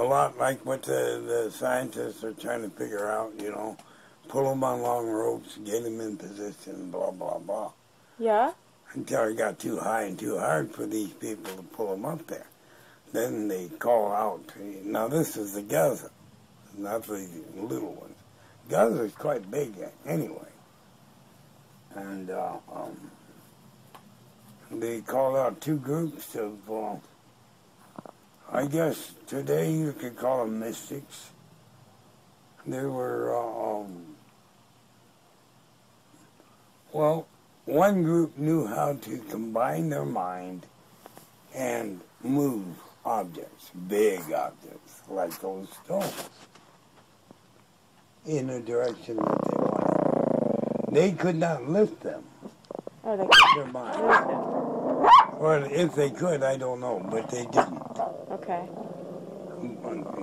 lot like what the scientists are trying to figure out, you know. Pull them on long ropes, get them in position, blah, blah, blah. Yeah? Until it got too high and too hard for these people to pull them up there. Then they call out. Now this is the Gaza, not the little ones. Gaza is quite big anyway. And they called out two groups of, I guess today you could call them mystics. They were, well, one group knew how to combine their mind and move objects, big objects, like those stones, in a direction that they wanted. They could not lift them. Oh, they their mind. Well, if they could, I don't know, but they didn't. Okay.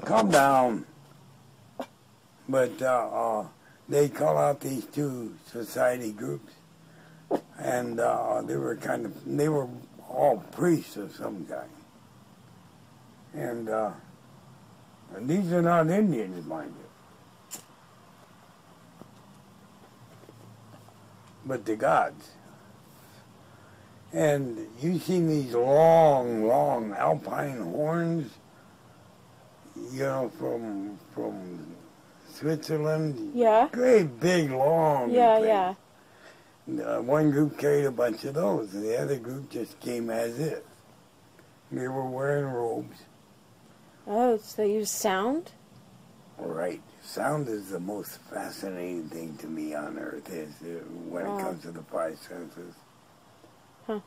Calm down. But they call out these two society groups, and they were all priests of some kind. And these are not Indians, mind you, but the gods. And you've seen these long, long alpine horns, you know, from Switzerland. Yeah. Great big long Yeah, things. One group carried a bunch of those, and the other group just came as is. They were wearing robes. Oh, so they use sound? Right. Sound is the most fascinating thing to me on Earth, is when it comes to the five senses. Huh.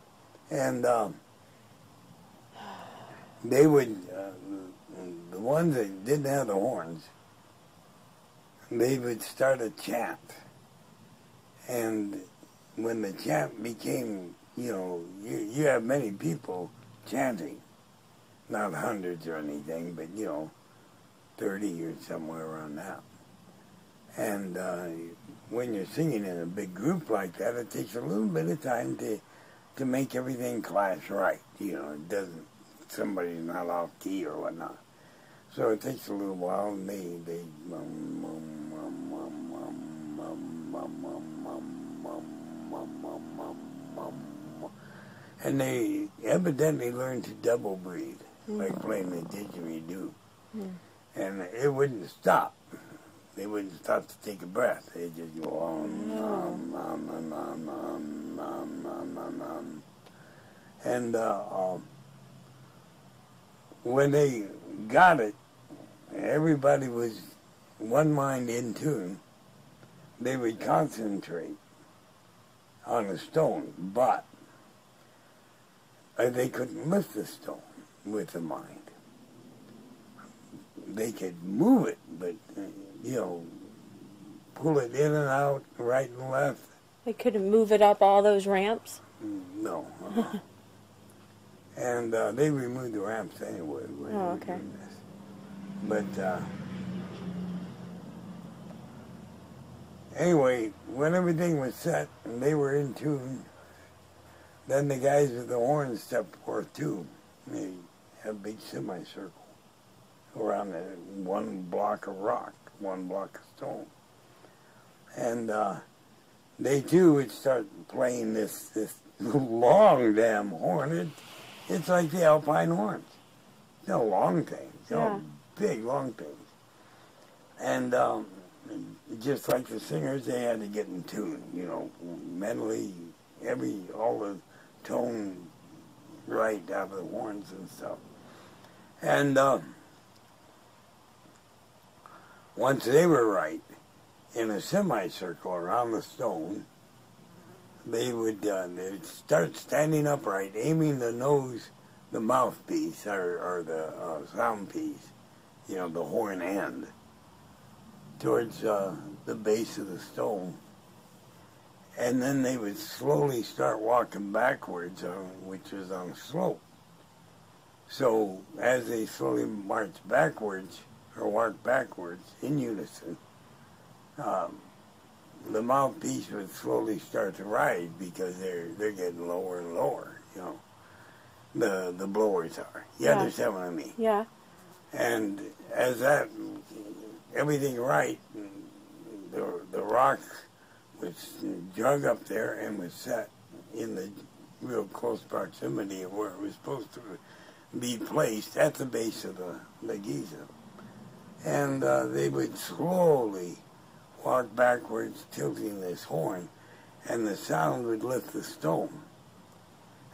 And they would, the ones that didn't have the horns, they would start a chant. And when the chant became, you know, you have many people chanting, not hundreds or anything, but, you know, 30 or somewhere around that. And when you're singing in a big group like that, it takes a little bit of time to make everything clash right. You know, it doesn't, somebody's not off key or whatnot. So it takes a little while, and they and they evidently learned to double breathe, like playing the didgeridoo. And it wouldn't stop. They wouldn't stop to take a breath. They'd just go on, on. And when they got it, everybody was one mind in tune. They would concentrate on a stone, but they couldn't lift the stone with the mind. They could move it, but, you know, pull it in and out, right and left. They couldn't move it up all those ramps? No. And they removed the ramps anyway. Oh, okay. But anyway, when everything was set and they were in tune, then the guys with the horns stepped forth too. They had a big semicircle around one block of rock, one block of stone. And they too would start playing this long damn horn. It's like the alpine horns. They're long things. They're big, long things. And just like the singers, they had to get in tune, you know, mentally, all the tone right out of the horns and stuff. And once they were right, in a semicircle around the stone, they would they'd start standing upright, aiming the nose, the mouthpiece, or the sound piece, you know, the horn end, towards the base of the stone. And then they would slowly start walking backwards, which was on a slope. So as they slowly marched backwards, or walked backwards in unison, the mouthpiece would slowly start to rise because they're getting lower and lower, you know. The blowers are. You understand what I mean? Yeah. And as that, everything right, the rock was dug up there and was set in the real close proximity of where it was supposed to be placed at the base of the Giza. And they would slowly walk backwards, tilting this horn, and the sound would lift the stone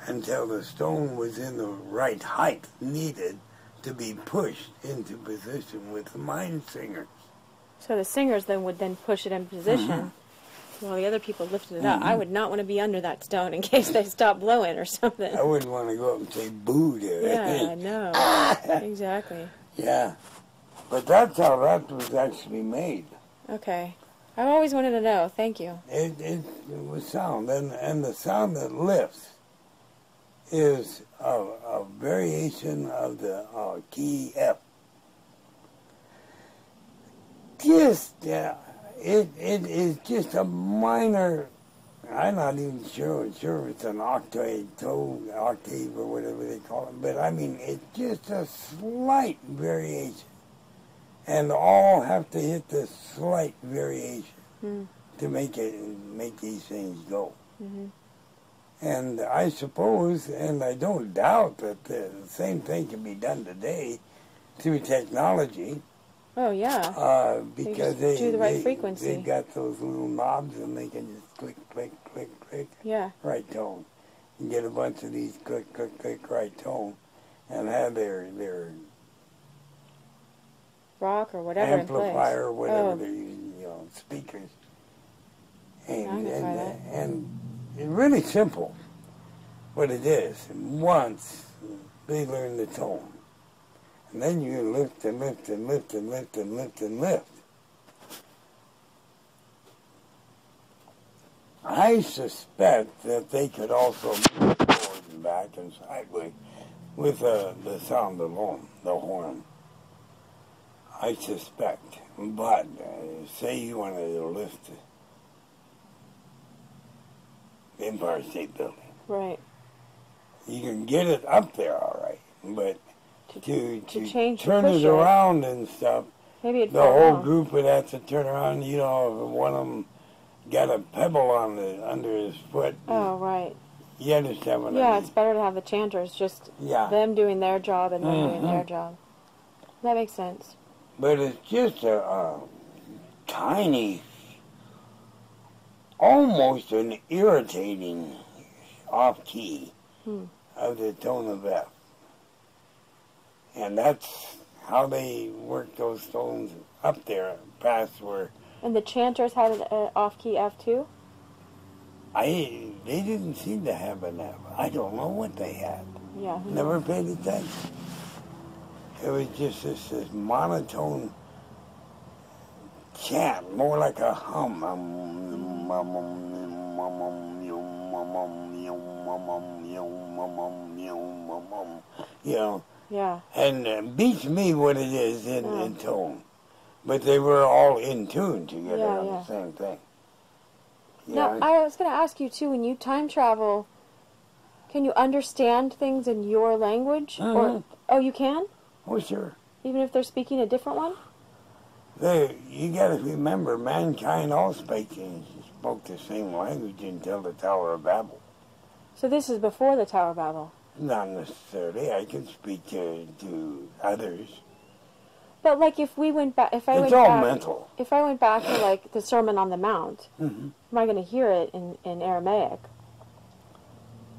until the stone was in the right height needed to be pushed into position with the mine singers. So the singers then would then push it in position while the other people lifted it up. I would not want to be under that stone in case they stopped blowing or something. I wouldn't want to go up and say boo to it. Yeah, no. Exactly. Yeah. But that's how that was actually made. Okay. I've always wanted to know. Thank you. It was sound. And the sound that lifts is a variation of the key F. It is just a minor, I'm not even sure if it's an octave or whatever they call it, but I mean, it's just a slight variation. And all have to hit the slight variation to make these things go. Mm-hmm. And I suppose, and I don't doubt, that the same thing can be done today through technology. Oh, yeah. Because they do the right frequency. They've got those little knobs and they can just click, click, click, click. Yeah. Right tone. You get a bunch of these click, click, click, right tone and have their rock or whatever amplifier or whatever they're using, speakers. And it's really simple what it is. Once they learn the tone. And then you lift and lift and lift and lift and lift and lift. I suspect that they could also move forward and back and sideways with the sound alone, the horn. I suspect. But say you wanted to lift the Empire State Building. Right. You can get it up there all right, but to change, turn it around and stuff, maybe the whole group would have to turn around. If one of them got a pebble under his foot. Oh, right. You understand what I mean? Yeah, it's better to have the chanters, just them doing their job and them doing their job. That makes sense. But it's just a tiny, almost an irritating off-key of the tone of F. And that's how they work those tones up there past where... And the chanters had an off-key F too? They didn't seem to have an F. I don't know what they had. Yeah. Never paid attention. It was just this monotone chant, more like a hum. Yeah. And beats me what it is in tone. But they were all in tune together on the same thing. Now, I was going to ask you, too, when you time travel, can you understand things in your language? Or you can? Oh, sure. Even if they're speaking a different one? You got to remember, mankind all spoke the same language until the Tower of Babel. So this is before the Tower of Babel? Not necessarily. I can speak to others. But like if we went back, it's all mental. If I went back to like the Sermon on the Mount, am I going to hear it in Aramaic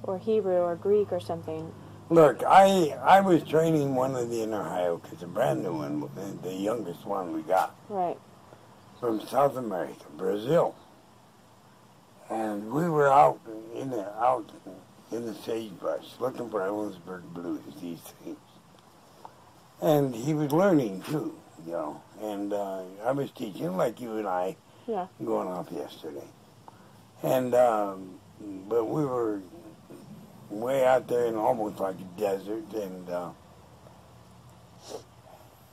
or Hebrew or Greek or something? Look, I was training one of the inner Hyokas, a brand new one, the youngest one we got. Right. From South America, Brazil. And we were out in the sagebrush looking for Ellensburg blues, these things. And he was learning too, And I was teaching like you and I going off yesterday. And but we were way out there in almost like a desert, and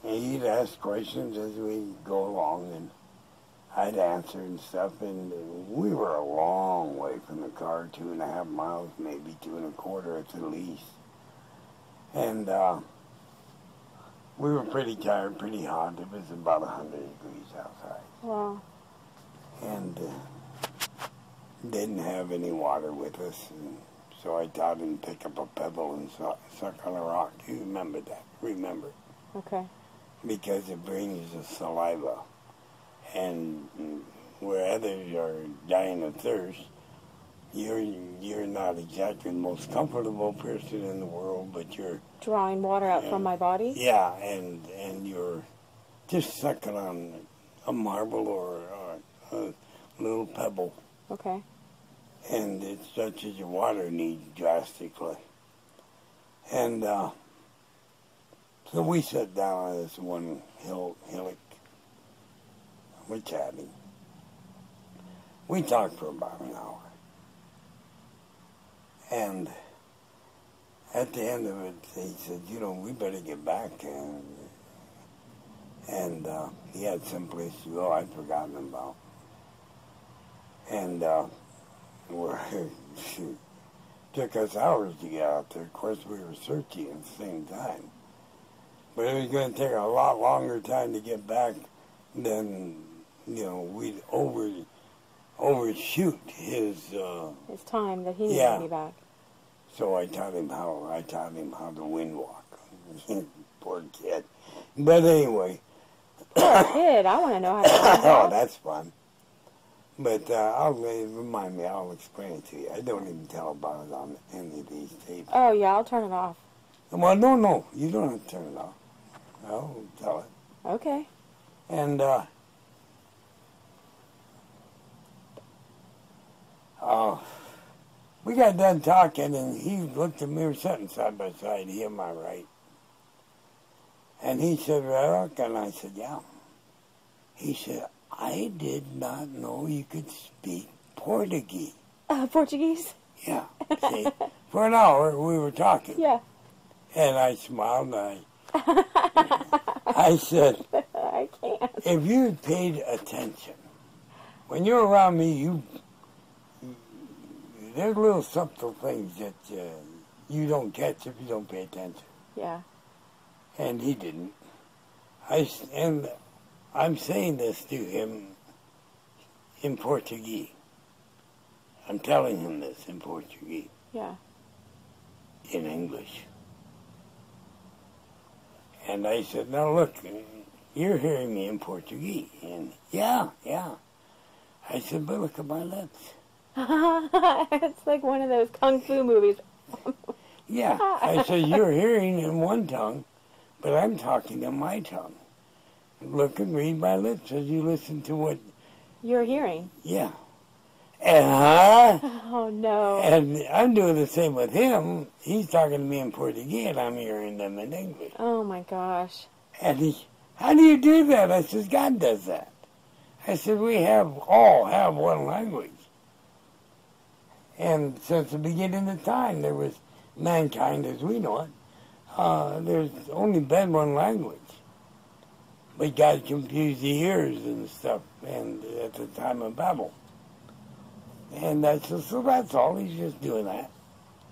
he'd ask questions as we go along, and I'd answer and stuff, and we were a long way from the car, 2.5 miles, maybe 2.25 at the least. And we were pretty tired, pretty hot. It was about 100 degrees outside. Wow. And didn't have any water with us. And so I taught him to pick up a pebble and suck on a rock. You remember that. Remember. Okay. Because it brings the saliva. And where others are dying of thirst, you're not exactly the most comfortable person in the world, but you're drawing water out from my body? Yeah, and you're just sucking on a marble or a little pebble. Okay. And it touches your water needs drastically. And so we sat down on this one hillock. We're chatting. We talked for about an hour. And at the end of it, he said, you know, we better get back. And he had some place to go I'd forgotten about. And took us hours to get out there. Of course, we were searching at the same time. But it was going to take a lot longer time to get back than, you know, we'd overshoot his time that he needed to be back. So I taught him how to wind walk. Poor kid. But anyway. Kid, I want to know how to do that. Oh, that's fun. But remind me, I'll explain it to you. I don't even tell about it on any of these tapes. Oh, yeah, I'll turn it off. Well, no, you don't have to turn it off. I'll tell it. Okay. And we got done talking, and he looked at me. We were sitting side by side, he and my right. And he said, Red Elk, and I said, yeah. He said, I did not know you could speak Portuguese. Portuguese? Yeah. See, for an hour we were talking. Yeah. And I smiled and I said, I can't. If you had paid attention, when you're around me, there's little subtle things that you don't catch if you don't pay attention. Yeah. And he didn't. And I'm saying this to him in Portuguese. I'm telling him this in Portuguese. Yeah. In English. And I said, now look, you're hearing me in Portuguese. And yeah. I said, but look at my lips. It's like one of those kung fu movies. Yeah. I said, you're hearing in one tongue, but I'm talking in my tongue. Look and read my lips as you listen to what you're hearing. Yeah. And oh no. And I'm doing the same with him. He's talking to me in Portuguese and I'm hearing them in English. Oh my gosh. And he, how do you do that? I said, God does that. I said, we all have one language. And since the beginning of time, there was mankind as we know it. There's only been one language. But God confused the ears and stuff, and at the time of Babel. And so that's all. He's just doing that.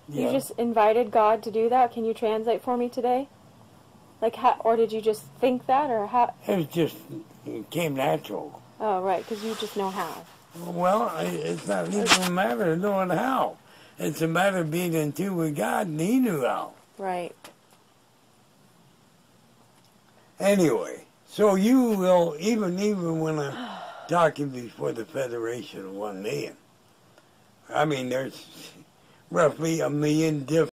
You just invited God to do that? Can you translate for me today? Like, how, or did you just think that, or how? It came natural. Oh, right, because you just know how. Well, it's not even a matter of knowing how. It's a matter of being in tune with God, and He knew how. Right. Anyway, so you will, even when I'm talking before the Federation of 1 million, I mean, there's roughly 1 million different